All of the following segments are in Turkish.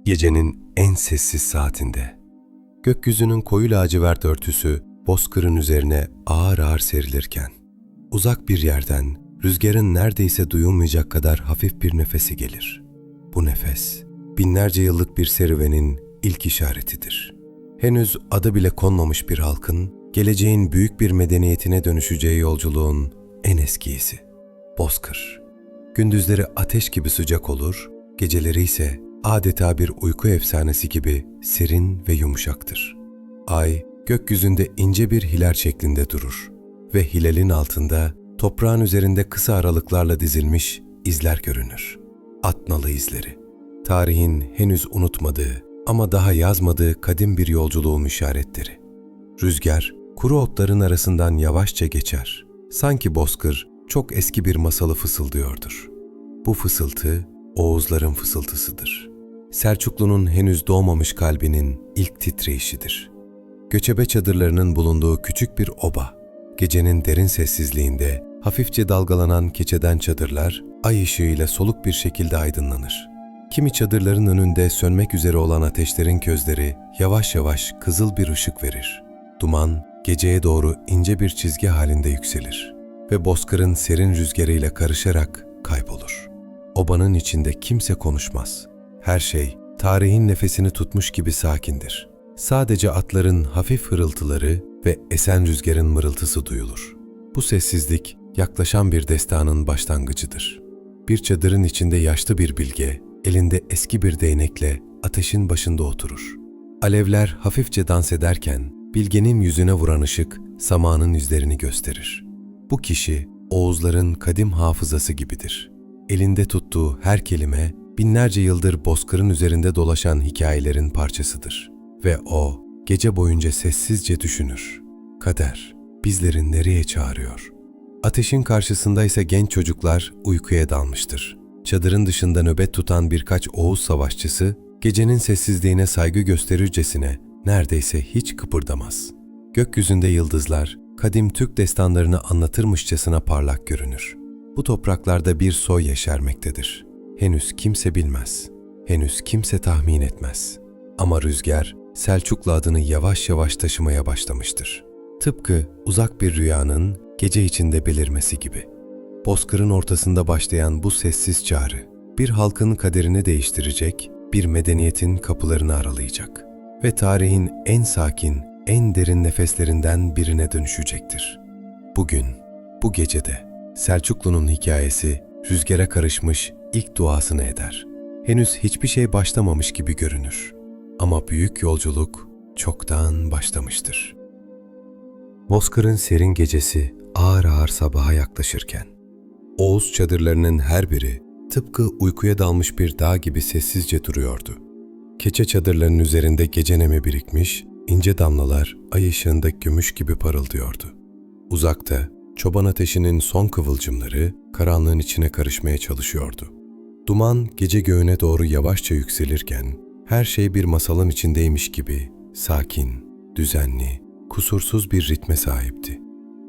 Gecenin en sessiz saatinde. Gökyüzünün koyu lacivert örtüsü bozkırın üzerine ağır ağır serilirken, uzak bir yerden rüzgarın neredeyse duyulmayacak kadar hafif bir nefesi gelir. Bu nefes, binlerce yıllık bir serüvenin ilk işaretidir. Henüz adı bile konmamış bir halkın, geleceğin büyük bir medeniyetine dönüşeceği yolculuğun en eski izi. Bozkır. Gündüzleri ateş gibi sıcak olur, geceleri ise adeta bir uyku efsanesi gibi serin ve yumuşaktır. Ay, gökyüzünde ince bir hilal şeklinde durur ve hilalin altında toprağın üzerinde kısa aralıklarla dizilmiş izler görünür. At nalı izleri. Tarihin henüz unutmadığı ama daha yazmadığı kadim bir yolculuğun işaretleri. Rüzgar, kuru otların arasından yavaşça geçer. Sanki bozkır çok eski bir masalı fısıldıyordur. Bu fısıltı, Oğuzların fısıltısıdır. Selçuklu'nun henüz doğmamış kalbinin ilk titreyişidir. Göçebe çadırlarının bulunduğu küçük bir oba, gecenin derin sessizliğinde hafifçe dalgalanan keçeden çadırlar ay ışığıyla soluk bir şekilde aydınlanır. Kimi çadırların önünde sönmek üzere olan ateşlerin közleri yavaş yavaş kızıl bir ışık verir. Duman geceye doğru ince bir çizgi halinde yükselir ve bozkırın serin rüzgarıyla karışarak kaybolur. Obanın içinde kimse konuşmaz. Her şey tarihin nefesini tutmuş gibi sakindir. Sadece atların hafif hırıltıları ve esen rüzgarın mırıltısı duyulur. Bu sessizlik yaklaşan bir destanın başlangıcıdır. Bir çadırın içinde yaşlı bir bilge, elinde eski bir değnekle ateşin başında oturur. Alevler hafifçe dans ederken bilgenin yüzüne vuran ışık samanın yüzlerini gösterir. Bu kişi Oğuzların kadim hafızası gibidir. Elinde tuttuğu her kelime binlerce yıldır bozkırın üzerinde dolaşan hikayelerin parçasıdır. Ve o gece boyunca sessizce düşünür. Kader bizleri nereye çağırıyor? Ateşin karşısında ise genç çocuklar uykuya dalmıştır. Çadırın dışında nöbet tutan birkaç Oğuz savaşçısı gecenin sessizliğine saygı gösterircesine neredeyse hiç kıpırdamaz. Gökyüzünde yıldızlar kadim Türk destanlarını anlatırmışçasına parlak görünür. Bu topraklarda bir soy yeşermektedir. Henüz kimse bilmez, henüz kimse tahmin etmez. Ama rüzgar Selçuklu adını yavaş yavaş taşımaya başlamıştır. Tıpkı uzak bir rüyanın gece içinde belirmesi gibi. Bozkırın ortasında başlayan bu sessiz çağrı, bir halkın kaderini değiştirecek, bir medeniyetin kapılarını aralayacak ve tarihin en sakin, en derin nefeslerinden birine dönüşecektir. Bugün, bu gecede Selçuklu'nun hikayesi rüzgara karışmış ilk duasını eder. Henüz hiçbir şey başlamamış gibi görünür. Ama büyük yolculuk çoktan başlamıştır. Bozkır'ın serin gecesi ağır ağır sabaha yaklaşırken, Oğuz çadırlarının her biri tıpkı uykuya dalmış bir dağ gibi sessizce duruyordu. Keçe çadırlarının üzerinde gece nemi birikmiş, ince damlalar ay ışığında gümüş gibi parıldıyordu. Uzakta, çoban ateşinin son kıvılcımları karanlığın içine karışmaya çalışıyordu. Duman gece göğüne doğru yavaşça yükselirken, her şey bir masalın içindeymiş gibi sakin, düzenli, kusursuz bir ritme sahipti.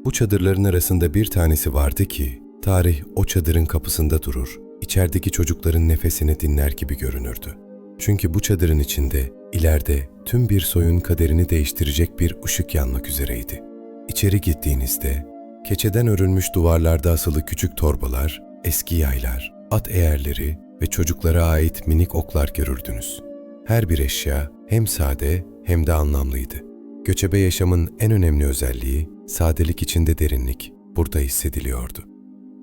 Bu çadırların arasında bir tanesi vardı ki, tarih o çadırın kapısında durur, içerideki çocukların nefesini dinler gibi görünürdü. Çünkü bu çadırın içinde, ileride tüm bir soyun kaderini değiştirecek bir ışık yanmak üzereydi. İçeri gittiğinizde, keçeden örülmüş duvarlarda asılı küçük torbalar, eski yaylar, at eğerleri ve çocuklara ait minik oklar görürdünüz. Her bir eşya hem sade hem de anlamlıydı. Göçebe yaşamın en önemli özelliği, sadelik içinde derinlik, burada hissediliyordu.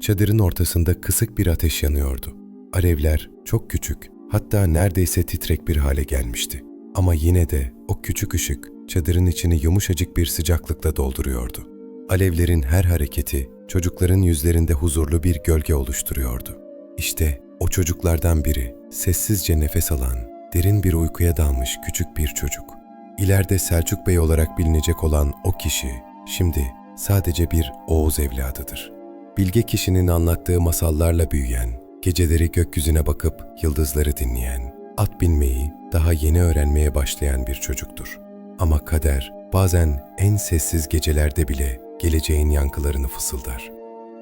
Çadırın ortasında kısık bir ateş yanıyordu. Alevler çok küçük, hatta neredeyse titrek bir hale gelmişti. Ama yine de o küçük ışık çadırın içini yumuşacık bir sıcaklıkla dolduruyordu. Alevlerin her hareketi çocukların yüzlerinde huzurlu bir gölge oluşturuyordu. İşte o çocuklardan biri sessizce nefes alan, derin bir uykuya dalmış küçük bir çocuk. İleride Selçuk Bey olarak bilinecek olan o kişi şimdi sadece bir Oğuz evladıdır. Bilge kişinin anlattığı masallarla büyüyen, geceleri gökyüzüne bakıp yıldızları dinleyen, at binmeyi daha yeni öğrenmeye başlayan bir çocuktur. Ama kader bazen en sessiz gecelerde bile geleceğin yankılarını fısıldar.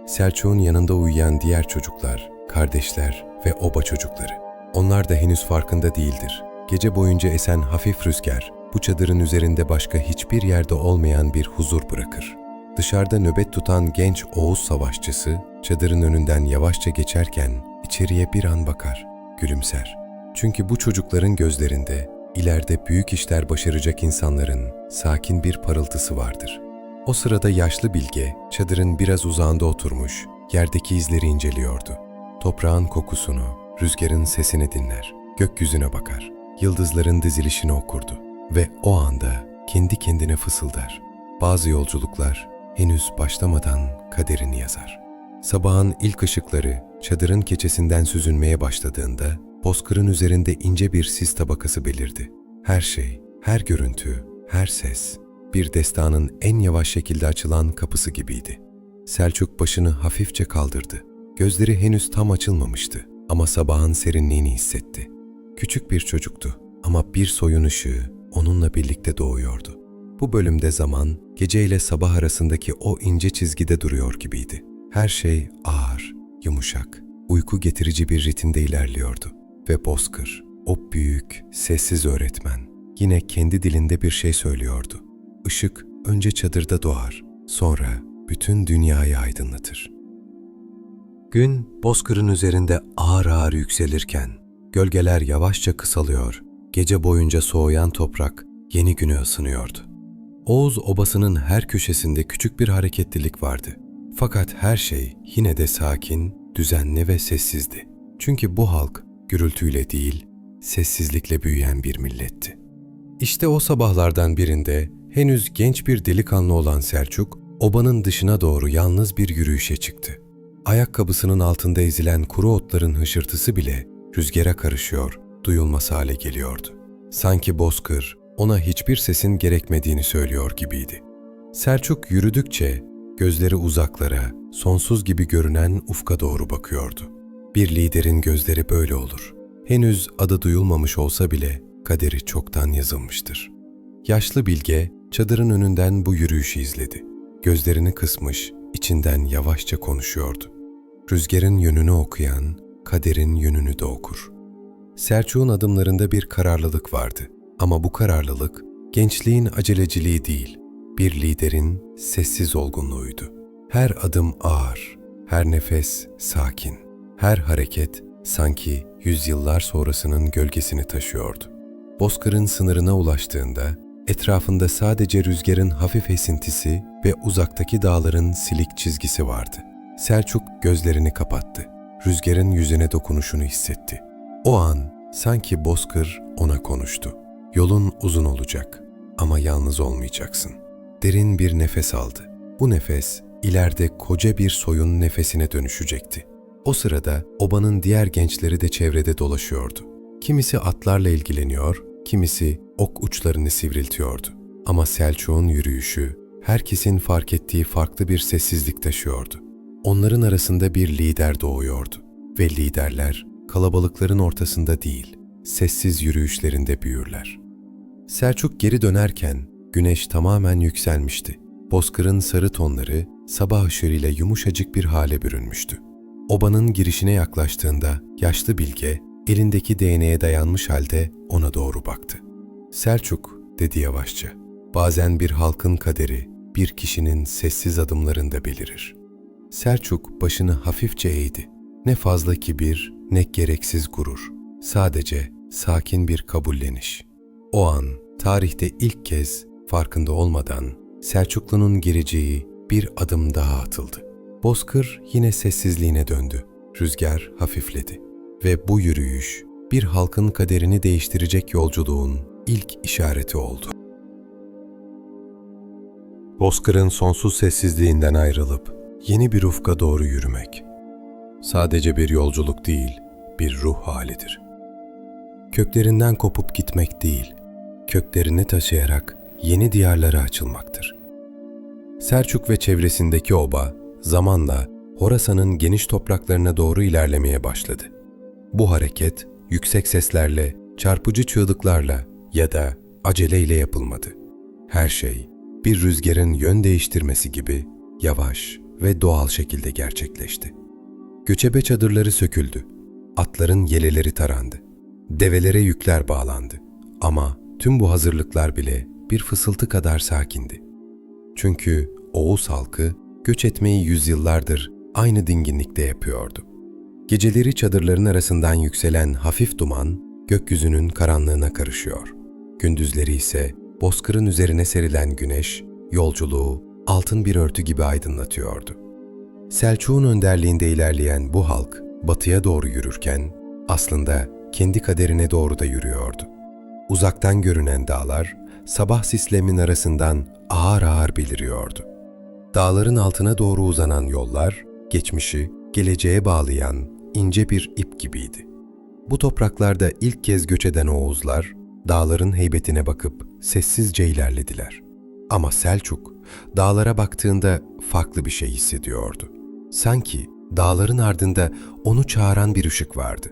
Selçuk'un yanında uyuyan diğer çocuklar, kardeşler ve oba çocukları. Onlar da henüz farkında değildir. gece boyunca esen hafif rüzgar, bu çadırın üzerinde başka hiçbir yerde olmayan bir huzur bırakır. Dışarıda nöbet tutan genç Oğuz savaşçısı, çadırın önünden yavaşça geçerken içeriye bir an bakar, gülümser. Çünkü bu çocukların gözlerinde, ileride büyük işler başaracak insanların sakin bir parıltısı vardır. O sırada yaşlı bilge, çadırın biraz uzağında oturmuş, yerdeki izleri inceliyordu. Toprağın kokusunu, rüzgarın sesini dinler, gökyüzüne bakar, yıldızların dizilişini okurdu ve o anda kendi kendine fısıldar. Bazı yolculuklar henüz başlamadan kaderini yazar. Sabahın ilk ışıkları çadırın keçesinden süzülmeye başladığında bozkırın üzerinde ince bir sis tabakası belirdi. Her şey, her görüntü, her ses bir destanın en yavaş şekilde açılan kapısı gibiydi. Selçuk başını hafifçe kaldırdı. Gözleri henüz tam açılmamıştı ama sabahın serinliğini hissetti. Küçük bir çocuktu ama bir soyun ışığı onunla birlikte doğuyordu. Bu bölümde zaman, gece ile sabah arasındaki o ince çizgide duruyor gibiydi. Her şey ağır, yumuşak, uyku getirici bir ritimde ilerliyordu. Ve bozkır, o büyük, sessiz öğretmen, yine kendi dilinde bir şey söylüyordu. Işık önce çadırda doğar, sonra bütün dünyayı aydınlatır. Gün, bozkırın üzerinde ağır ağır yükselirken, gölgeler yavaşça kısalıyor, gece boyunca soğuyan toprak yeni güne ısınıyordu. Oğuz obasının her köşesinde küçük bir hareketlilik vardı. Fakat her şey yine de sakin, düzenli ve sessizdi. Çünkü bu halk gürültüyle değil, sessizlikle büyüyen bir milletti. İşte o sabahlardan birinde henüz genç bir delikanlı olan Selçuk, obanın dışına doğru yalnız bir yürüyüşe çıktı. Ayakkabısının altında ezilen kuru otların hışırtısı bile rüzgara karışıyor, duyulmaz hale geliyordu. Sanki bozkır ona hiçbir sesin gerekmediğini söylüyor gibiydi. Selçuk yürüdükçe gözleri uzaklara, sonsuz gibi görünen ufka doğru bakıyordu. Bir liderin gözleri böyle olur. Henüz adı duyulmamış olsa bile kaderi çoktan yazılmıştır. Yaşlı bilge çadırın önünden bu yürüyüşü izledi. Gözlerini kısmış, içinden yavaşça konuşuyordu. Rüzgarın yönünü okuyan, kaderin yönünü de okur. Selçuk'un adımlarında bir kararlılık vardı. Ama bu kararlılık, gençliğin aceleciliği değil, bir liderin sessiz olgunluğuydu. Her adım ağır, her nefes sakin, her hareket sanki yüzyıllar sonrasının gölgesini taşıyordu. Bozkır'ın sınırına ulaştığında, etrafında sadece rüzgarın hafif esintisi ve uzaktaki dağların silik çizgisi vardı. Selçuk gözlerini kapattı. Rüzgarın yüzüne dokunuşunu hissetti. O an sanki bozkır ona konuştu. Yolun uzun olacak ama yalnız olmayacaksın. Derin bir nefes aldı. Bu nefes ileride koca bir soyun nefesine dönüşecekti. O sırada obanın diğer gençleri de çevrede dolaşıyordu. Kimisi atlarla ilgileniyor, kimisi ok uçlarını sivriltiyordu. Ama Selçuk'un yürüyüşü herkesin fark ettiği farklı bir sessizlik taşıyordu. Onların arasında bir lider doğuyordu ve liderler kalabalıkların ortasında değil, sessiz yürüyüşlerinde büyürler. Selçuk geri dönerken güneş tamamen yükselmişti. Bozkırın sarı tonları sabah ışığıyla yumuşacık bir hale bürünmüştü. Obanın girişine yaklaştığında yaşlı bilge elindeki değneğe dayanmış halde ona doğru baktı. "Selçuk," dedi yavaşça, "bazen bir halkın kaderi bir kişinin sessiz adımlarında belirir." Selçuk başını hafifçe eğdi. Ne fazla kibir, ne gereksiz gurur. Sadece sakin bir kabulleniş. O an tarihte ilk kez farkında olmadan Selçuklu'nun gireceği bir adım daha atıldı. Bozkır yine sessizliğine döndü. Rüzgar hafifledi. Ve bu yürüyüş bir halkın kaderini değiştirecek yolculuğun ilk işareti oldu. Bozkır'ın sonsuz sessizliğinden ayrılıp yeni bir ufka doğru yürümek. Sadece bir yolculuk değil, bir ruh halidir. Köklerinden kopup gitmek değil, köklerini taşıyarak yeni diyarlara açılmaktır. Selçuk ve çevresindeki oba zamanla Horasan'ın geniş topraklarına doğru ilerlemeye başladı. Bu hareket yüksek seslerle, çarpıcı çığlıklarla ya da aceleyle yapılmadı. Her şey bir rüzgarın yön değiştirmesi gibi yavaş ve doğal şekilde gerçekleşti. Göçebe çadırları söküldü. Atların yeleleri tarandı. Develere yükler bağlandı. Ama tüm bu hazırlıklar bile bir fısıltı kadar sakindi. Çünkü Oğuz halkı göç etmeyi yüzyıllardır aynı dinginlikte yapıyordu. Geceleri çadırların arasından yükselen hafif duman gökyüzünün karanlığına karışıyor. Gündüzleri ise bozkırın üzerine serilen güneş yolculuğu altın bir örtü gibi aydınlatıyordu. Selçuk'un önderliğinde ilerleyen bu halk batıya doğru yürürken aslında kendi kaderine doğru da yürüyordu. Uzaktan görünen dağlar sabah sislerinin arasından ağır ağır beliriyordu. Dağların altına doğru uzanan yollar geçmişi geleceğe bağlayan ince bir ip gibiydi. Bu topraklarda ilk kez göç eden Oğuzlar dağların heybetine bakıp sessizce ilerlediler. Ama Selçuk dağlara baktığında farklı bir şey hissediyordu. Sanki dağların ardında onu çağıran bir ışık vardı.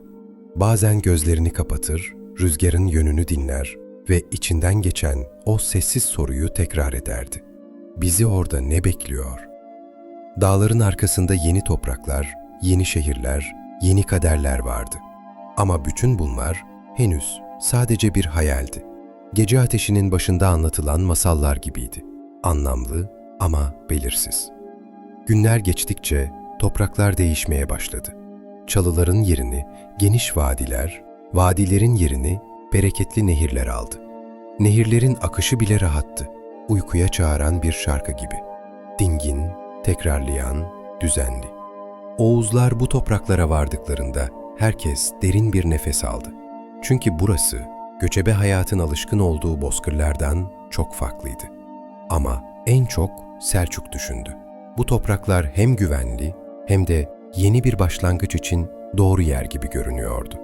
Bazen gözlerini kapatır, rüzgarın yönünü dinler ve içinden geçen o sessiz soruyu tekrar ederdi. Bizi orada ne bekliyor? Dağların arkasında yeni topraklar, yeni şehirler, yeni kaderler vardı. Ama bütün bunlar henüz sadece bir hayaldi. Gece ateşinin başında anlatılan masallar gibiydi. Anlamlı ama belirsiz. Günler geçtikçe topraklar değişmeye başladı. Çalıların yerini geniş vadiler, vadilerin yerini bereketli nehirler aldı. Nehirlerin akışı bile rahattı. Uykuya çağıran bir şarkı gibi. Dingin, tekrarlayan, düzenli. Oğuzlar bu topraklara vardıklarında herkes derin bir nefes aldı. Çünkü burası göçebe hayatın alışkın olduğu bozkırlardan çok farklıydı. Ama en çok Selçuk düşündü. Bu topraklar hem güvenli hem de yeni bir başlangıç için doğru yer gibi görünüyordu.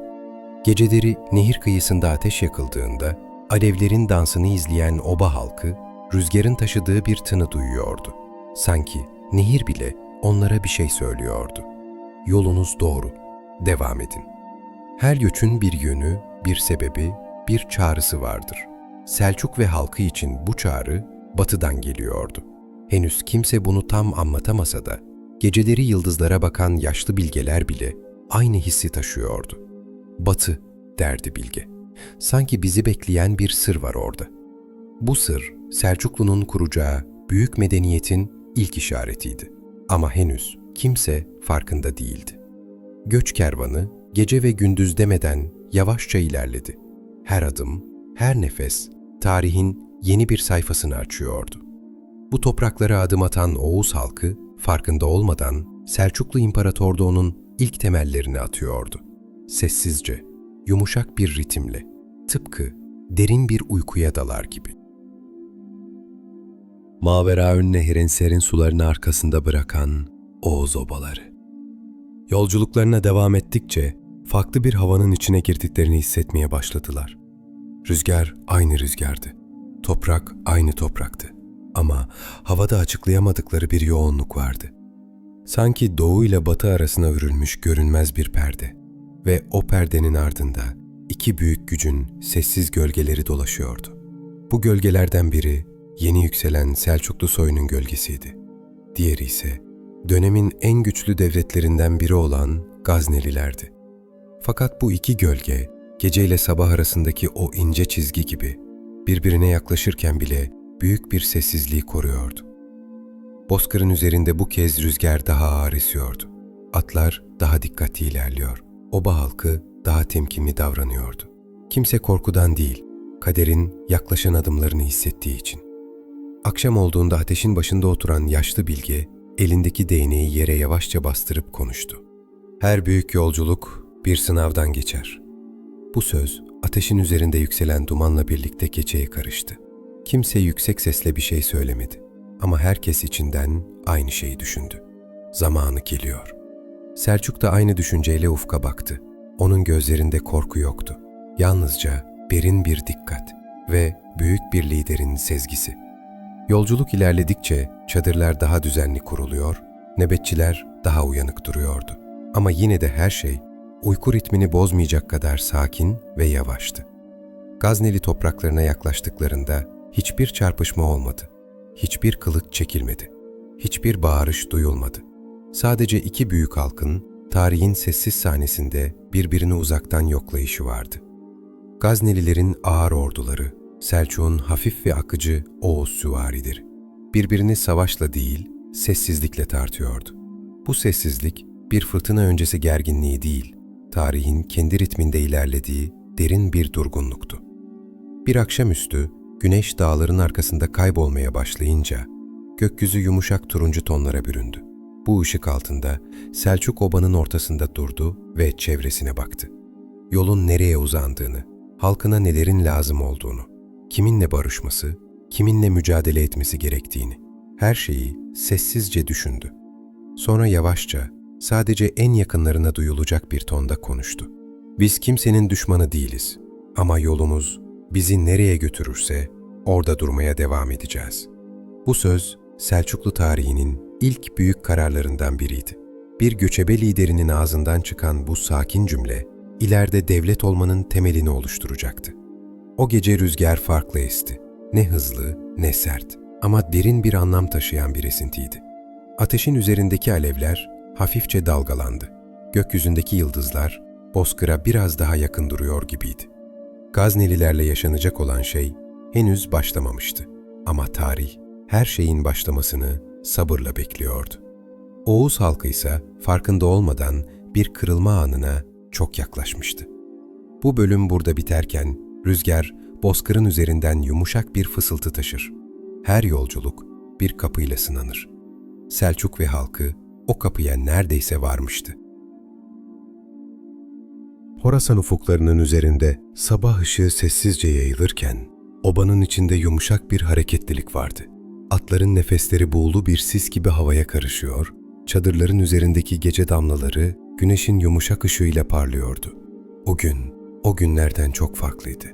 Geceleri nehir kıyısında ateş yakıldığında alevlerin dansını izleyen oba halkı rüzgarın taşıdığı bir tını duyuyordu. Sanki nehir bile onlara bir şey söylüyordu. Yolunuz doğru, devam edin. Her göçün bir yönü, bir sebebi, bir çağrısı vardır. Selçuk ve halkı için bu çağrı batıdan geliyordu. Henüz kimse bunu tam anlatamasa da geceleri yıldızlara bakan yaşlı bilgeler bile aynı hissi taşıyordu. Batı, derdi bilge. Sanki bizi bekleyen bir sır var orada. Bu sır, Selçuklu'nun kuracağı büyük medeniyetin ilk işaretiydi. Ama henüz kimse farkında değildi. Göç kervanı gece ve gündüz demeden yavaşça ilerledi. Her adım, her nefes, tarihin yeni bir sayfasını açıyordu. Bu topraklara adım atan Oğuz halkı, farkında olmadan Selçuklu İmparatorluğu'nun ilk temellerini atıyordu. Sessizce, yumuşak bir ritimle, tıpkı derin bir uykuya dalar gibi. Maveraün Nehir'in serin sularını arkasında bırakan Oğuz obaları. Yolculuklarına devam ettikçe farklı bir havanın içine girdiklerini hissetmeye başladılar. Rüzgar aynı rüzgardı, toprak aynı topraktı. Ama havada açıklayamadıkları bir yoğunluk vardı. Sanki doğu ile batı arasına örülmüş görünmez bir perde ve o perdenin ardında iki büyük gücün sessiz gölgeleri dolaşıyordu. Bu gölgelerden biri yeni yükselen Selçuklu soyunun gölgesiydi. Diğeri ise dönemin en güçlü devletlerinden biri olan Gaznelilerdi. Fakat bu iki gölge geceyle sabah arasındaki o ince çizgi gibi birbirine yaklaşırken bile büyük bir sessizliği koruyordu. Bozkırın üzerinde bu kez rüzgar daha ağır esiyordu. Atlar daha dikkatli ilerliyor. Oba halkı daha temkinli davranıyordu. Kimse korkudan değil, kaderin yaklaşan adımlarını hissettiği için. Akşam olduğunda ateşin başında oturan yaşlı bilge, elindeki değneği yere yavaşça bastırıp konuştu. Her büyük yolculuk bir sınavdan geçer. Bu söz, ateşin üzerinde yükselen dumanla birlikte geceye karıştı. Kimse yüksek sesle bir şey söylemedi. Ama herkes içinden aynı şeyi düşündü. Zamanı geliyor. Selçuk da aynı düşünceyle ufka baktı. Onun gözlerinde korku yoktu. Yalnızca derin bir dikkat ve büyük bir liderin sezgisi. Yolculuk ilerledikçe çadırlar daha düzenli kuruluyor, nöbetçiler daha uyanık duruyordu. Ama yine de her şey uyku ritmini bozmayacak kadar sakin ve yavaştı. Gazneli topraklarına yaklaştıklarında hiçbir çarpışma olmadı. Hiçbir kılıç çekilmedi. Hiçbir bağırış duyulmadı. Sadece iki büyük halkın tarihin sessiz sahnesinde birbirini uzaktan yoklayışı vardı. Gaznelilerin ağır orduları, Selçuk'un hafif ve akıcı Oğuz süvarileri. Birbirini savaşla değil, sessizlikle tartıyordu. Bu sessizlik, bir fırtına öncesi gerginliği değil, tarihin kendi ritminde ilerlediği derin bir durgunluktu. Bir akşamüstü, güneş dağların arkasında kaybolmaya başlayınca, gökyüzü yumuşak turuncu tonlara büründü. Bu ışık altında Selçuk obanın ortasında durdu ve çevresine baktı. Yolun nereye uzandığını, halkına nelerin lazım olduğunu, kiminle barışması, kiminle mücadele etmesi gerektiğini, her şeyi sessizce düşündü. Sonra yavaşça, sadece en yakınlarına duyulacak bir tonda konuştu. Biz kimsenin düşmanı değiliz ama yolumuz bizi nereye götürürse orada durmaya devam edeceğiz. Bu söz Selçuklu tarihinin ilk büyük kararlarından biriydi. Bir göçebe liderinin ağzından çıkan bu sakin cümle, ileride devlet olmanın temelini oluşturacaktı. O gece rüzgar farklı esti. Ne hızlı, ne sert ama derin bir anlam taşıyan bir esintiydi. Ateşin üzerindeki alevler hafifçe dalgalandı. Gökyüzündeki yıldızlar bozkıra biraz daha yakın duruyor gibiydi. Gaznelilerle yaşanacak olan şey henüz başlamamıştı. Ama tarih her şeyin başlamasını sabırla bekliyordu. Oğuz halkı ise farkında olmadan bir kırılma anına çok yaklaşmıştı. Bu bölüm burada biterken rüzgar bozkırın üzerinden yumuşak bir fısıltı taşır. Her yolculuk bir kapıyla sınanır. Selçuk ve halkı o kapıya neredeyse varmıştı. Horasan ufuklarının üzerinde sabah ışığı sessizce yayılırken, obanın içinde yumuşak bir hareketlilik vardı. Atların nefesleri buğulu bir sis gibi havaya karışıyor, çadırların üzerindeki gece damlaları güneşin yumuşak ışığıyla parlıyordu. O gün, o günlerden çok farklıydı.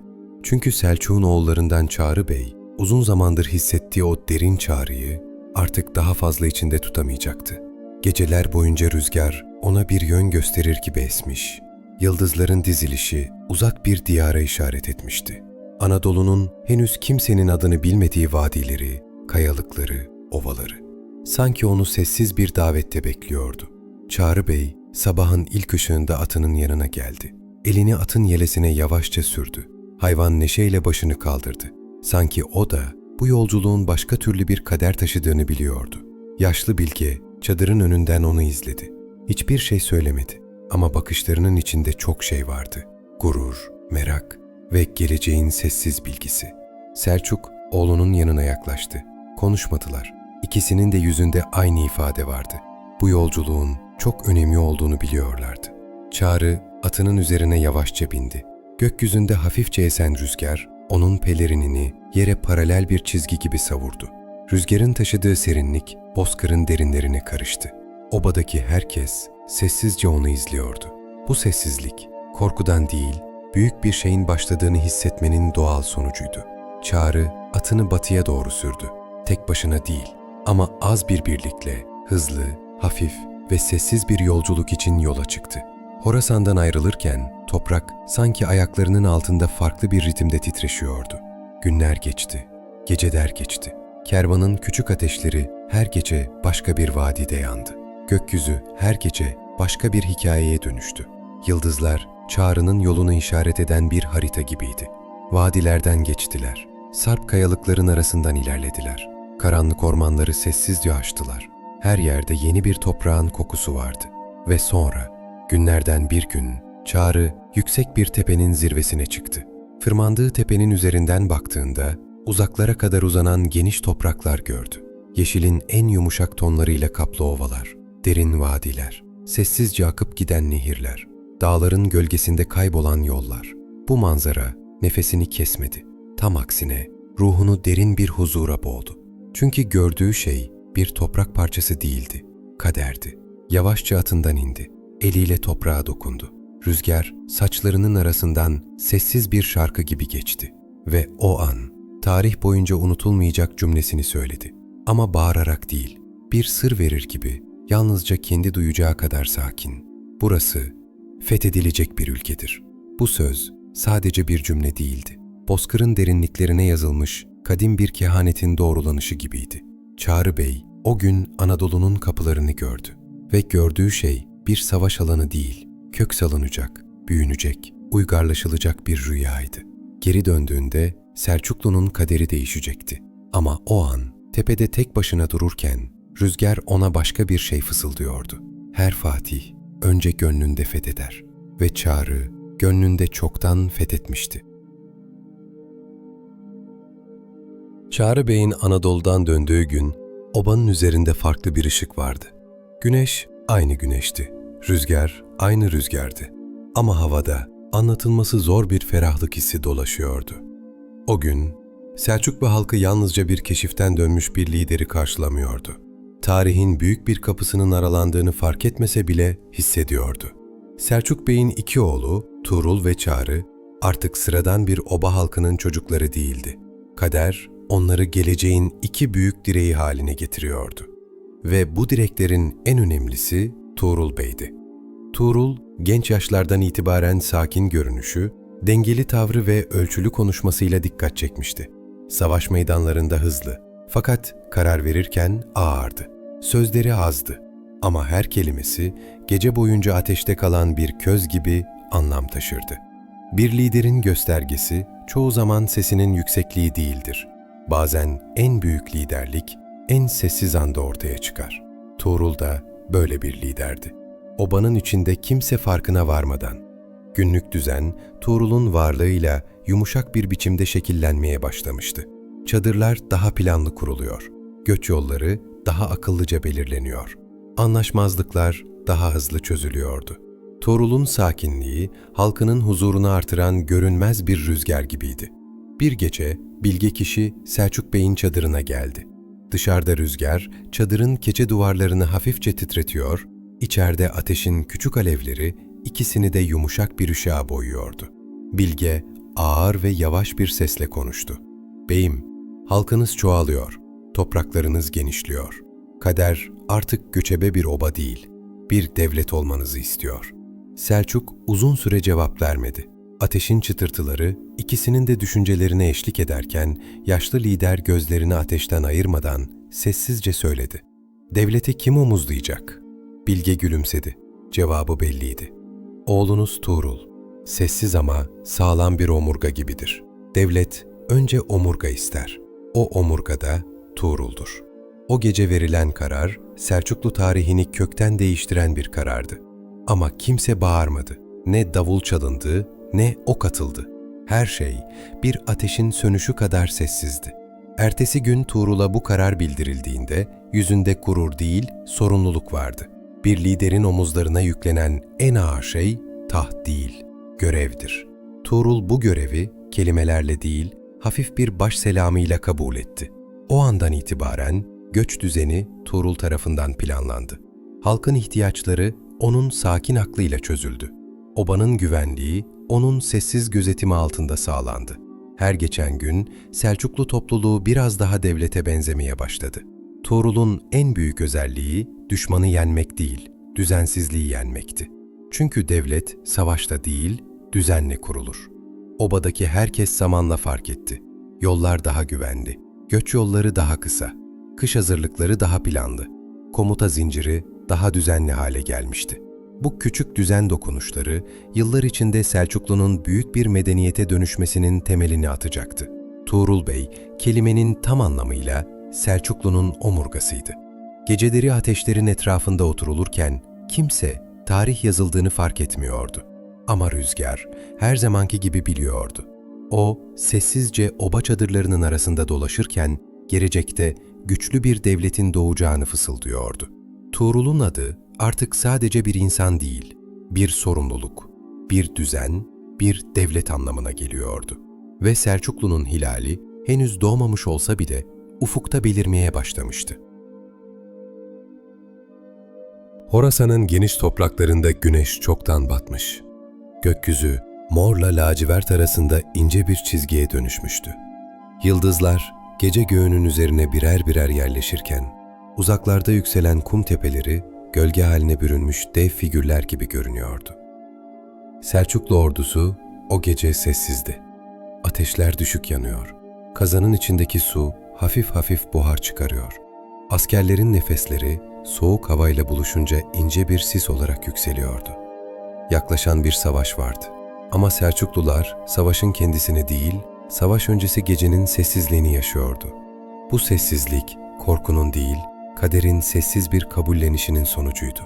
Çünkü Selçuk'un oğullarından Çağrı Bey, uzun zamandır hissettiği o derin çağrıyı artık daha fazla içinde tutamayacaktı. Geceler boyunca rüzgar ona bir yön gösterir gibi esmiş. Yıldızların dizilişi uzak bir diyara işaret etmişti. Anadolu'nun henüz kimsenin adını bilmediği vadileri, kayalıkları, ovaları. Sanki onu sessiz bir davette bekliyordu. Çağrı Bey sabahın ilk ışığında atının yanına geldi. Elini atın yelesine yavaşça sürdü. Hayvan neşeyle başını kaldırdı. Sanki o da bu yolculuğun başka türlü bir kader taşıdığını biliyordu. Yaşlı bilge çadırın önünden onu izledi. Hiçbir şey söylemedi ama bakışlarının içinde çok şey vardı. Gurur, merak ve geleceğin sessiz bilgisi. Selçuk oğlunun yanına yaklaştı. Konuşmadılar. İkisinin de yüzünde aynı ifade vardı. Bu yolculuğun çok önemli olduğunu biliyorlardı. Çağrı atının üzerine yavaşça bindi. Gökyüzünde hafifçe esen rüzgar, onun pelerinini yere paralel bir çizgi gibi savurdu. Rüzgarın taşıdığı serinlik, bozkırın derinlerine karıştı. Obadaki herkes sessizce onu izliyordu. Bu sessizlik, korkudan değil, büyük bir şeyin başladığını hissetmenin doğal sonucuydu. Çağrı atını batıya doğru sürdü. Tek başına değil ama az bir birlikle, hızlı, hafif ve sessiz bir yolculuk için yola çıktı. Horasan'dan ayrılırken toprak sanki ayaklarının altında farklı bir ritimde titreşiyordu. Günler geçti, geceler geçti. Kervanın küçük ateşleri her gece başka bir vadide yandı. Gökyüzü her gece başka bir hikayeye dönüştü. Yıldızlar Çağrı'nın yolunu işaret eden bir harita gibiydi. Vadilerden geçtiler. Sarp kayalıkların arasından ilerlediler. Karanlık ormanları sessizce aştılar. Her yerde yeni bir toprağın kokusu vardı. Ve sonra, günlerden bir gün, Çağrı yüksek bir tepenin zirvesine çıktı. Tırmandığı tepenin üzerinden baktığında, uzaklara kadar uzanan geniş topraklar gördü. Yeşilin en yumuşak tonlarıyla kaplı ovalar, derin vadiler, sessizce akıp giden nehirler, dağların gölgesinde kaybolan yollar. Bu manzara nefesini kesmedi. Tam aksine ruhunu derin bir huzura boğdu. Çünkü gördüğü şey bir toprak parçası değildi, kaderdi. Yavaşça atından indi, eliyle toprağa dokundu. Rüzgar saçlarının arasından sessiz bir şarkı gibi geçti. Ve o an tarih boyunca unutulmayacak cümlesini söyledi. Ama bağırarak değil, bir sır verir gibi, yalnızca kendi duyacağı kadar sakin. Burası fethedilecek bir ülkedir. Bu söz sadece bir cümle değildi. Bozkırın derinliklerine yazılmış kadim bir kehanetin doğrulanışı gibiydi. Çağrı Bey o gün Anadolu'nun kapılarını gördü ve gördüğü şey bir savaş alanı değil, kök salınacak, büyünecek uygarlaşılacak bir rüyaydı. Geri döndüğünde Selçuklu'nun kaderi değişecekti. Ama o an tepede tek başına dururken rüzgar ona başka bir şey fısıldıyordu. Her fatih önce gönlünde fetheder ve Çağrı gönlünde çoktan fethetmişti. Çağrı Bey'in Anadolu'dan döndüğü gün obanın üzerinde farklı bir ışık vardı. Güneş aynı güneşti, rüzgar aynı rüzgardı. Ama havada anlatılması zor bir ferahlık hissi dolaşıyordu. O gün Selçuklu halkı yalnızca bir keşiften dönmüş bir lideri karşılamıyordu. Tarihin büyük bir kapısının aralandığını fark etmese bile hissediyordu. Selçuk Bey'in iki oğlu Tuğrul ve Çağrı artık sıradan bir oba halkının çocukları değildi. Kader onları geleceğin iki büyük direği haline getiriyordu. Ve bu direklerin en önemlisi Tuğrul Bey'di. Tuğrul, genç yaşlardan itibaren sakin görünüşü, dengeli tavrı ve ölçülü konuşmasıyla dikkat çekmişti. Savaş meydanlarında hızlı, fakat karar verirken ağırdı. Sözleri azdı ama her kelimesi gece boyunca ateşte kalan bir köz gibi anlam taşırdı. Bir liderin göstergesi çoğu zaman sesinin yüksekliği değildir. Bazen en büyük liderlik en sessiz anda ortaya çıkar. Tuğrul da böyle bir liderdi. Obanın içinde kimse farkına varmadan. Günlük düzen Tuğrul'un varlığıyla yumuşak bir biçimde şekillenmeye başlamıştı. Çadırlar daha planlı kuruluyor. Göç yolları daha akıllıca belirleniyor. Anlaşmazlıklar daha hızlı çözülüyordu. Tuğrul'un sakinliği halkının huzurunu artıran görünmez bir rüzgar gibiydi. Bir gece bilge kişi Selçuk Bey'in çadırına geldi. Dışarıda rüzgar çadırın keçe duvarlarını hafifçe titretiyor, içeride ateşin küçük alevleri ikisini de yumuşak bir ışığa boyuyordu. Bilge ağır ve yavaş bir sesle konuştu. "Beyim, halkınız çoğalıyor, topraklarınız genişliyor. Kader artık göçebe bir oba değil, bir devlet olmanızı istiyor." Selçuk uzun süre cevap vermedi. Ateşin çıtırtıları ikisinin de düşüncelerine eşlik ederken yaşlı lider gözlerini ateşten ayırmadan sessizce söyledi. "Devleti kim omuzlayacak?" Bilge gülümsedi. Cevabı belliydi. "Oğlunuz Tuğrul. Sessiz ama sağlam bir omurga gibidir. Devlet önce omurga ister. O omurga da Tuğrul'dur." O gece verilen karar Selçuklu tarihini kökten değiştiren bir karardı. Ama kimse bağırmadı. Ne davul çalındı, ne ok atıldı. Her şey bir ateşin sönüşü kadar sessizdi. Ertesi gün Tuğrul'a bu karar bildirildiğinde yüzünde gurur değil, sorumluluk vardı. Bir liderin omuzlarına yüklenen en ağır şey taht değil, görevdir. Tuğrul bu görevi kelimelerle değil, hafif bir baş selamıyla kabul etti. O andan itibaren göç düzeni Tuğrul tarafından planlandı. Halkın ihtiyaçları onun sakin aklıyla çözüldü. Obanın güvenliği onun sessiz gözetimi altında sağlandı. Her geçen gün Selçuklu topluluğu biraz daha devlete benzemeye başladı. Tuğrul'un en büyük özelliği düşmanı yenmek değil, düzensizliği yenmekti. Çünkü devlet savaşta değil, düzenle kurulur. Obadaki herkes zamanla fark etti. Yollar daha güvenli, göç yolları daha kısa, kış hazırlıkları daha planlı, komuta zinciri daha düzenli hale gelmişti. Bu küçük düzen dokunuşları yıllar içinde Selçuklu'nun büyük bir medeniyete dönüşmesinin temelini atacaktı. Tuğrul Bey, kelimenin tam anlamıyla Selçuklu'nun omurgasıydı. Geceleri ateşlerin etrafında oturulurken kimse tarih yazıldığını fark etmiyordu. Ama rüzgar her zamanki gibi biliyordu. O, sessizce oba çadırlarının arasında dolaşırken gelecekte güçlü bir devletin doğacağını fısıldıyordu. Tuğrul'un adı artık sadece bir insan değil, bir sorumluluk, bir düzen, bir devlet anlamına geliyordu. Ve Selçuklu'nun hilali henüz doğmamış olsa bile ufukta belirmeye başlamıştı. Horasan'ın geniş topraklarında güneş çoktan batmış. Gökyüzü morla lacivert arasında ince bir çizgiye dönüşmüştü. Yıldızlar gece göğünün üzerine birer birer yerleşirken, uzaklarda yükselen kum tepeleri gölge haline bürünmüş dev figürler gibi görünüyordu. Selçuklu ordusu o gece sessizdi. Ateşler düşük yanıyor. Kazanın içindeki su hafif hafif buhar çıkarıyor. Askerlerin nefesleri soğuk havayla buluşunca ince bir sis olarak yükseliyordu. Yaklaşan bir savaş vardı. Ama Selçuklular savaşın kendisini değil, savaş öncesi gecenin sessizliğini yaşıyordu. Bu sessizlik korkunun değil, kaderin sessiz bir kabullenişinin sonucuydu.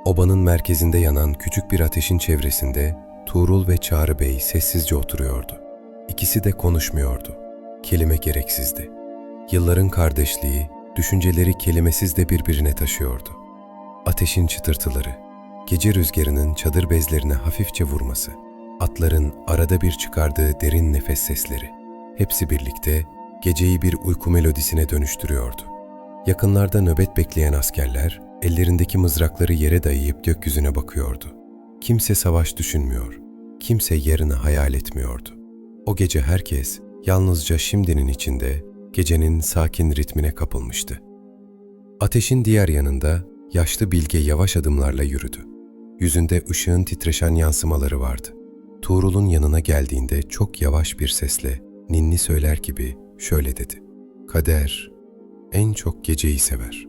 Obanın merkezinde yanan küçük bir ateşin çevresinde Tuğrul ve Çağrı Bey sessizce oturuyordu. İkisi de konuşmuyordu. Kelime gereksizdi. Yılların kardeşliği, düşünceleri kelimesiz de birbirine taşıyordu. Ateşin çıtırtıları, gece rüzgarının çadır bezlerine hafifçe vurması, atların arada bir çıkardığı derin nefes sesleri, hepsi birlikte geceyi bir uyku melodisine dönüştürüyordu. Yakınlarda nöbet bekleyen askerler, ellerindeki mızrakları yere dayayıp gökyüzüne bakıyordu. Kimse savaş düşünmüyor, kimse yarını hayal etmiyordu. O gece herkes yalnızca şimdinin içinde, gecenin sakin ritmine kapılmıştı. Ateşin diğer yanında yaşlı Bilge yavaş adımlarla yürüdü. Yüzünde ışığın titreşen yansımaları vardı. Tuğrul'un yanına geldiğinde çok yavaş bir sesle, ninni söyler gibi şöyle dedi: "Kader en çok geceyi sever.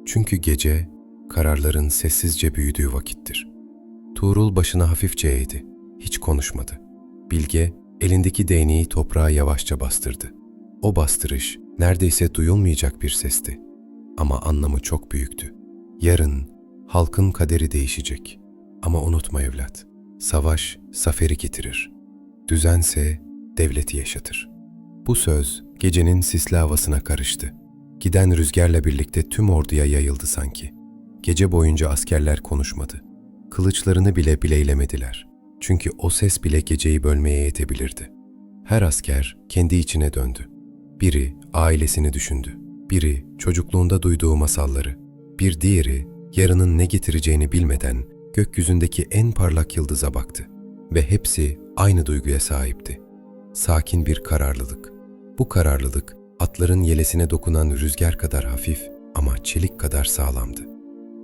Çünkü gece kararların sessizce büyüdüğü vakittir." Tuğrul başını hafifçe eğdi. Hiç konuşmadı. Bilge elindeki değneği toprağa yavaşça bastırdı. O bastırış neredeyse duyulmayacak bir sesti. Ama anlamı çok büyüktü. Yarın halkın kaderi değişecek. Ama unutma evlat, savaş zaferi getirir. Düzense devleti yaşatır. Bu söz gecenin sisli havasına karıştı. Giden rüzgarla birlikte tüm orduya yayıldı sanki. Gece boyunca askerler konuşmadı. Kılıçlarını bile bileylemediler. Çünkü o ses bile geceyi bölmeye yetebilirdi. Her asker kendi içine döndü. Biri ailesini düşündü. Biri çocukluğunda duyduğu masalları. Bir diğeri yarının ne getireceğini bilmeden gökyüzündeki en parlak yıldıza baktı. Ve hepsi aynı duyguya sahipti. Sakin bir kararlılık. Bu kararlılık atların yelesine dokunan rüzgar kadar hafif ama çelik kadar sağlamdı.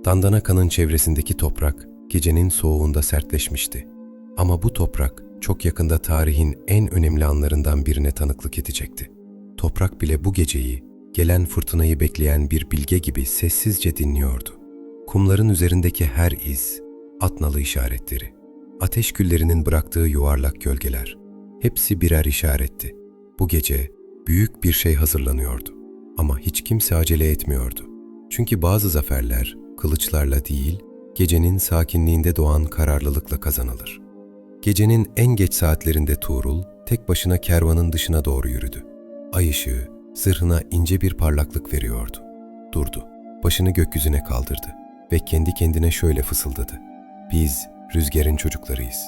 Dandanakanın çevresindeki toprak gecenin soğuğunda sertleşmişti. Ama bu toprak çok yakında tarihin en önemli anlarından birine tanıklık edecekti. Toprak bile bu geceyi, gelen fırtınayı bekleyen bir bilge gibi sessizce dinliyordu. Kumların üzerindeki her iz, at nalı işaretleri, ateş küllerinin bıraktığı yuvarlak gölgeler, hepsi birer işaretti. Bu gece büyük bir şey hazırlanıyordu. Ama hiç kimse acele etmiyordu. Çünkü bazı zaferler kılıçlarla değil, gecenin sakinliğinde doğan kararlılıkla kazanılır. Gecenin en geç saatlerinde Tuğrul tek başına kervanın dışına doğru yürüdü. Ay ışığı zırhına ince bir parlaklık veriyordu. Durdu, başını gökyüzüne kaldırdı ve kendi kendine şöyle fısıldadı: "Biz rüzgarın çocuklarıyız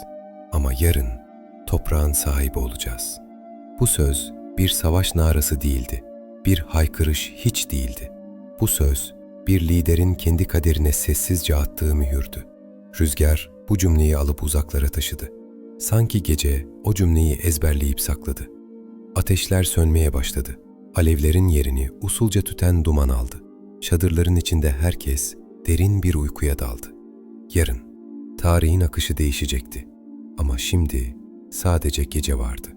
ama yarın toprağın sahibi olacağız." Bu söz bir savaş narası değildi, bir haykırış hiç değildi. Bu söz bir liderin kendi kaderine sessizce attığı mühürdü. Rüzgar bu cümleyi alıp uzaklara taşıdı. Sanki gece o cümleyi ezberleyip sakladı. Ateşler sönmeye başladı. Alevlerin yerini usulca tüten duman aldı. Çadırların içinde herkes derin bir uykuya daldı. Yarın tarihin akışı değişecekti. Ama şimdi sadece gece vardı.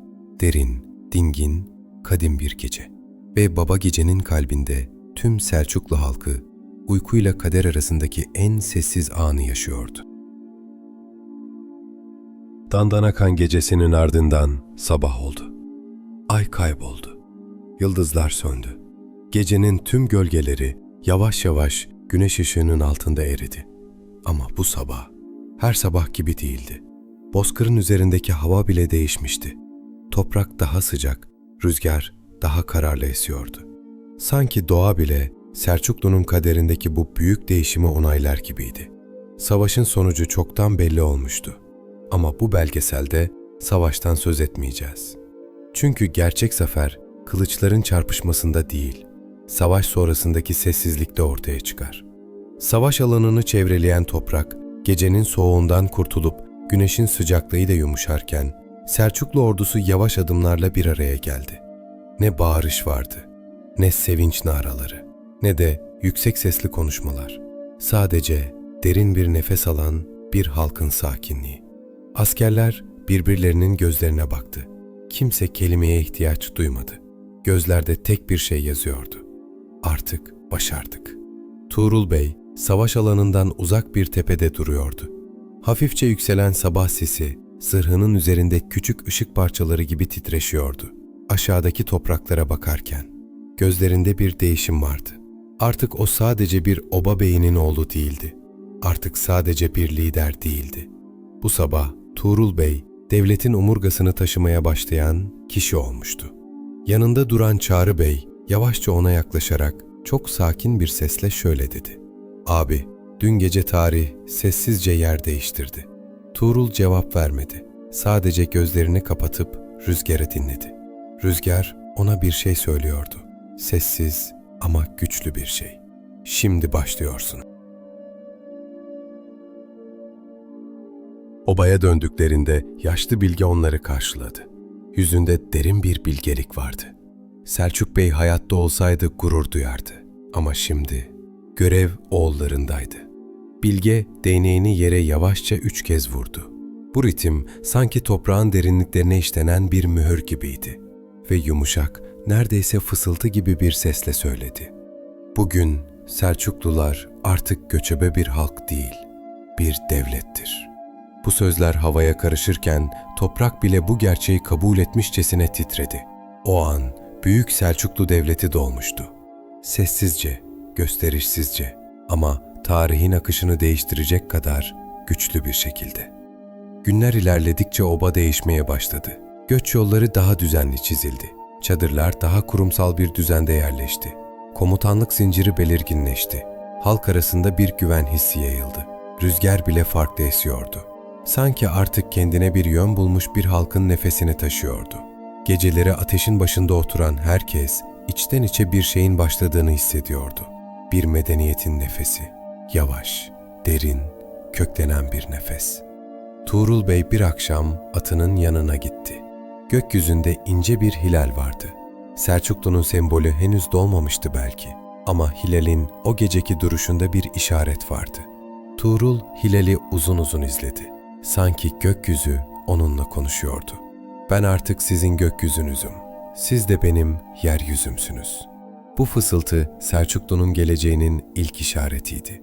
Derin, dingin, kadim bir gece. Ve baba gecenin kalbinde tüm Selçuklu halkı uykuyla kader arasındaki en sessiz anı yaşıyordu. Dandanakan gecesinin ardından sabah oldu. Ay kayboldu. Yıldızlar söndü. Gecenin tüm gölgeleri yavaş yavaş güneş ışığının altında eridi. Ama bu sabah her sabah gibi değildi. Bozkırın üzerindeki hava bile değişmişti. Toprak daha sıcak, rüzgar daha kararlı esiyordu. Sanki doğa bile Selçuklu'nun kaderindeki bu büyük değişimi onaylar gibiydi. Savaşın sonucu çoktan belli olmuştu. Ama bu belgeselde savaştan söz etmeyeceğiz. Çünkü gerçek zafer kılıçların çarpışmasında değil, savaş sonrasındaki sessizlikte ortaya çıkar. Savaş alanını çevreleyen toprak, gecenin soğuğundan kurtulup güneşin sıcaklığıyla yumuşarken, Selçuklu ordusu yavaş adımlarla bir araya geldi. Ne bağırış vardı, ne sevinç naraları, ne de yüksek sesli konuşmalar. Sadece derin bir nefes alan bir halkın sakinliği. Askerler birbirlerinin gözlerine baktı. Kimse kelimeye ihtiyaç duymadı. Gözlerde tek bir şey yazıyordu: "Artık başardık." Tuğrul Bey, savaş alanından uzak bir tepede duruyordu. Hafifçe yükselen sabah sisi zırhının üzerinde küçük ışık parçaları gibi titreşiyordu. Aşağıdaki topraklara bakarken gözlerinde bir değişim vardı. Artık o sadece bir oba beyinin oğlu değildi. Artık sadece bir lider değildi. Bu sabah Tuğrul Bey, devletin omurgasını taşımaya başlayan kişi olmuştu. Yanında duran Çağrı Bey, yavaşça ona yaklaşarak çok sakin bir sesle şöyle dedi. "Abi, dün gece tarih sessizce yer değiştirdi." Tuğrul cevap vermedi. Sadece gözlerini kapatıp Rüzgar'ı dinledi. Rüzgar ona bir şey söylüyordu. Sessiz ama güçlü bir şey. "Şimdi başlıyorsun." Obaya döndüklerinde yaşlı bilge onları karşıladı. Yüzünde derin bir bilgelik vardı. Selçuk Bey hayatta olsaydı gurur duyardı. Ama şimdi görev oğullarındaydı. Bilge değneğini yere yavaşça 3 kez vurdu. Bu ritim sanki toprağın derinliklerine işlenen bir mühür gibiydi. Ve yumuşak, neredeyse fısıltı gibi bir sesle söyledi. "Bugün Selçuklular artık göçebe bir halk değil, bir devlettir." Bu sözler havaya karışırken toprak bile bu gerçeği kabul etmişçesine titredi. O an Büyük Selçuklu Devleti doğmuştu. Sessizce, gösterişsizce ama tarihin akışını değiştirecek kadar güçlü bir şekilde. Günler ilerledikçe oba değişmeye başladı. Göç yolları daha düzenli çizildi. Çadırlar daha kurumsal bir düzende yerleşti. Komutanlık zinciri belirginleşti. Halk arasında bir güven hissi yayıldı. Rüzgar bile farklı esiyordu. Sanki artık kendine bir yön bulmuş bir halkın nefesini taşıyordu. Geceleri ateşin başında oturan herkes içten içe bir şeyin başladığını hissediyordu. Bir medeniyetin nefesi. Yavaş, derin, köklenen bir nefes. Tuğrul Bey bir akşam atının yanına gitti. Gökyüzünde ince bir hilal vardı. Selçuklu'nun sembolü henüz doğmamıştı belki. Ama hilalin o geceki duruşunda bir işaret vardı. Tuğrul hilali uzun uzun izledi. Sanki gökyüzü onunla konuşuyordu. "Ben artık sizin gökyüzünüzüm. Siz de benim yeryüzümsünüz." Bu fısıltı Selçuklu'nun geleceğinin ilk işaretiydi.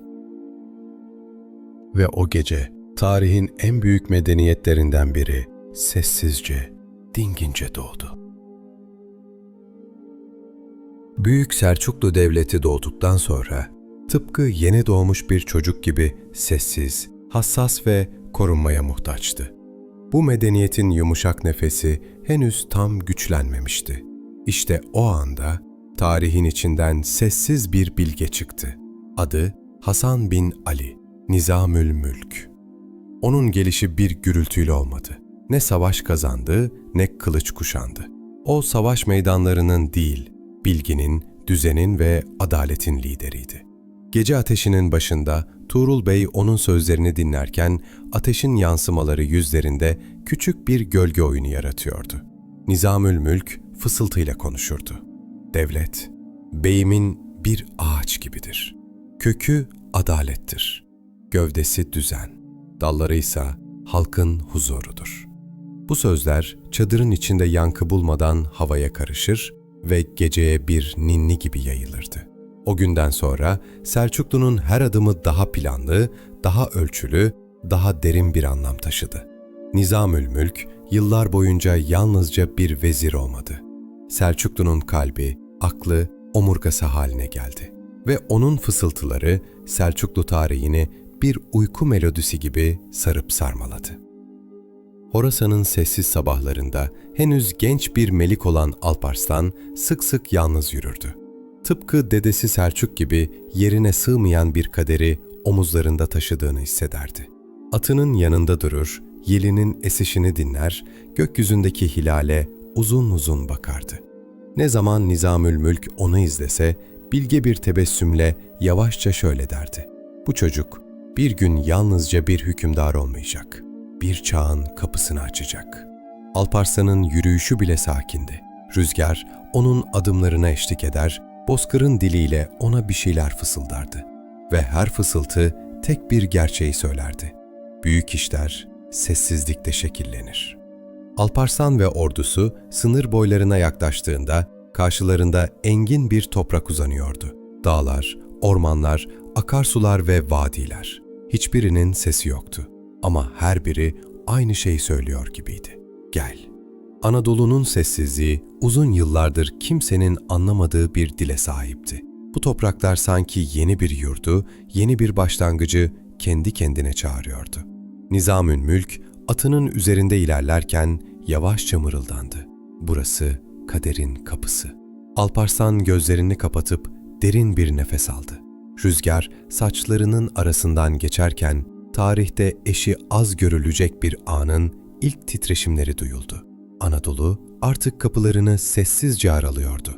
Ve o gece tarihin en büyük medeniyetlerinden biri sessizce, dingince doğdu. Büyük Selçuklu Devleti doğduktan sonra tıpkı yeni doğmuş bir çocuk gibi sessiz, hassas ve korunmaya muhtaçtı. Bu medeniyetin yumuşak nefesi henüz tam güçlenmemişti. İşte o anda tarihin içinden sessiz bir bilge çıktı. Adı Hasan bin Ali, Nizamül Mülk. Onun gelişi bir gürültüyle olmadı. Ne savaş kazandı, ne kılıç kuşandı. O savaş meydanlarının değil, bilginin, düzenin ve adaletin lideriydi. Gece ateşinin başında Tuğrul Bey onun sözlerini dinlerken ateşin yansımaları yüzlerinde küçük bir gölge oyunu yaratıyordu. Nizamül Mülk fısıltıyla konuşurdu. "Devlet, beyimin bir ağaç gibidir. Kökü adalettir. Gövdesi düzen. Dalları ise halkın huzurudur." Bu sözler çadırın içinde yankı bulmadan havaya karışır ve geceye bir ninni gibi yayılırdı. O günden sonra Selçuklu'nun her adımı daha planlı, daha ölçülü, daha derin bir anlam taşıdı. Nizamül Mülk yıllar boyunca yalnızca bir vezir olmadı. Selçuklu'nun kalbi, aklı, omurgası haline geldi. Ve onun fısıltıları Selçuklu tarihini bir uyku melodisi gibi sarıp sarmaladı. Horasan'ın sessiz sabahlarında henüz genç bir melik olan Alparslan sık sık yalnız yürürdü. Tıpkı dedesi Selçuk gibi yerine sığmayan bir kaderi omuzlarında taşıdığını hissederdi. Atının yanında durur, yelinin esişini dinler, gökyüzündeki hilale uzun uzun bakardı. Ne zaman Nizamül Mülk onu izlese, bilge bir tebessümle yavaşça şöyle derdi: "Bu çocuk bir gün yalnızca bir hükümdar olmayacak, bir çağın kapısını açacak." Alparslan'ın yürüyüşü bile sakindi. Rüzgar onun adımlarına eşlik eder, bozkırın diliyle ona bir şeyler fısıldardı. Ve her fısıltı tek bir gerçeği söylerdi: büyük işler sessizlikte şekillenir. Alparslan ve ordusu sınır boylarına yaklaştığında karşılarında engin bir toprak uzanıyordu. Dağlar, ormanlar, akarsular ve vadiler. Hiçbirinin sesi yoktu. Ama her biri aynı şeyi söylüyor gibiydi. Gel. Anadolu'nun sessizliği uzun yıllardır kimsenin anlamadığı bir dile sahipti. Bu topraklar sanki yeni bir yurdu, yeni bir başlangıcı kendi kendine çağırıyordu. Nizamülmülk atının üzerinde ilerlerken yavaşça mırıldandı. Burası kaderin kapısı. Alparslan gözlerini kapatıp derin bir nefes aldı. Rüzgar saçlarının arasından geçerken tarihte eşi az görülecek bir anın ilk titreşimleri duyuldu. Anadolu artık kapılarını sessizce aralıyordu.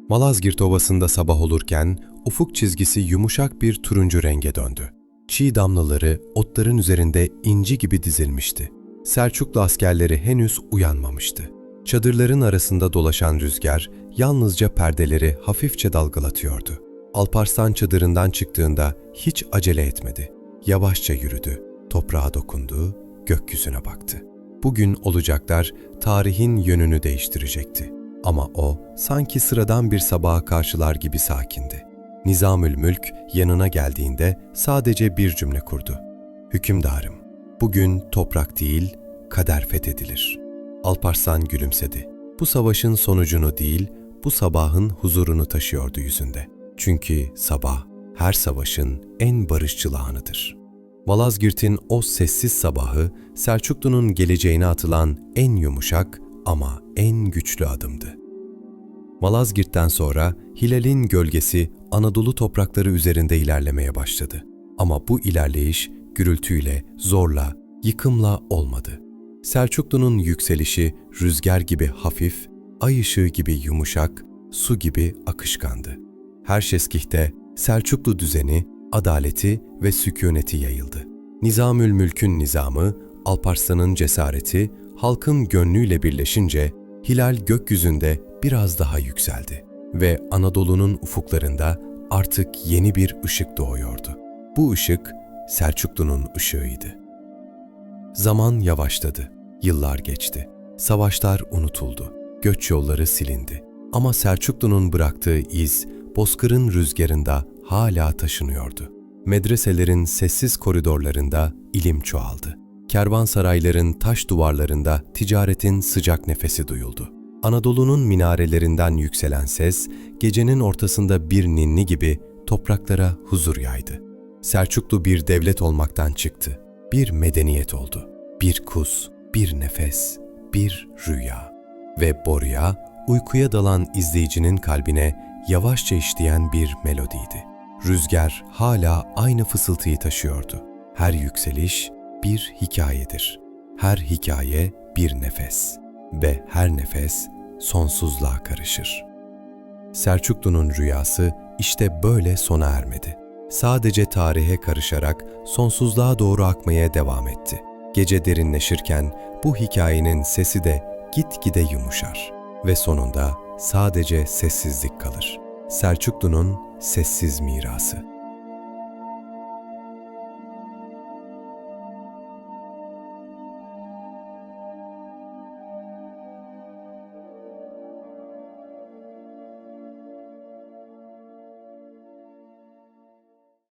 Malazgirt Ovası'nda sabah olurken ufuk çizgisi yumuşak bir turuncu renge döndü. Çiğ damlaları otların üzerinde inci gibi dizilmişti. Selçuklu askerleri henüz uyanmamıştı. Çadırların arasında dolaşan rüzgar yalnızca perdeleri hafifçe dalgalatıyordu. Alparslan çadırından çıktığında hiç acele etmedi. Yavaşça yürüdü, toprağa dokundu, gökyüzüne baktı. Bugün olacaklar tarihin yönünü değiştirecekti. Ama o sanki sıradan bir sabaha karşılar gibi sakindi. Nizamülmülk yanına geldiğinde sadece bir cümle kurdu. Hükümdarım, bugün toprak değil, kader fethedilir. Alparslan gülümsedi. Bu savaşın sonucunu değil, bu sabahın huzurunu taşıyordu yüzünde. Çünkü sabah, her savaşın en barışçıl anıdır. Malazgirt'in o sessiz sabahı, Selçuklu'nun geleceğine atılan en yumuşak ama en güçlü adımdı. Malazgirt'ten sonra hilalin gölgesi Anadolu toprakları üzerinde ilerlemeye başladı. Ama bu ilerleyiş gürültüyle, zorla, yıkımla olmadı. Selçuklu'nun yükselişi rüzgar gibi hafif, ay ışığı gibi yumuşak, su gibi akışkandı. Her şeskihte Selçuklu düzeni, adaleti ve sükûneti yayıldı. Nizamülmülk'ün nizamı, Alparslan'ın cesareti, halkın gönlüyle birleşince hilal gökyüzünde biraz daha yükseldi ve Anadolu'nun ufuklarında artık yeni bir ışık doğuyordu. Bu ışık Selçuklu'nun ışığıydı. Zaman yavaşladı, yıllar geçti. Savaşlar unutuldu, göç yolları silindi. Ama Selçuklu'nun bıraktığı iz, bozkırın rüzgarında hala taşınıyordu. Medreselerin sessiz koridorlarında ilim çoğaldı. Kervansarayların taş duvarlarında ticaretin sıcak nefesi duyuldu. Anadolu'nun minarelerinden yükselen ses, gecenin ortasında bir ninni gibi topraklara huzur yaydı. Selçuklu bir devlet olmaktan çıktı. Bir medeniyet oldu. Bir kus, bir nefes, bir rüya. Ve bu rüya, uykuya dalan izleyicinin kalbine yavaşça işleyen bir melodiydi. Rüzgar hala aynı fısıltıyı taşıyordu. Her yükseliş bir hikayedir. Her hikaye bir nefes ve her nefes sonsuzluğa karışır. Selçuklu'nun rüyası işte böyle sona ermedi. Sadece tarihe karışarak sonsuzluğa doğru akmaya devam etti. Gece derinleşirken bu hikayenin sesi de gitgide yumuşar ve sonunda sadece sessizlik kalır. Selçuklu'nun sessiz mirası.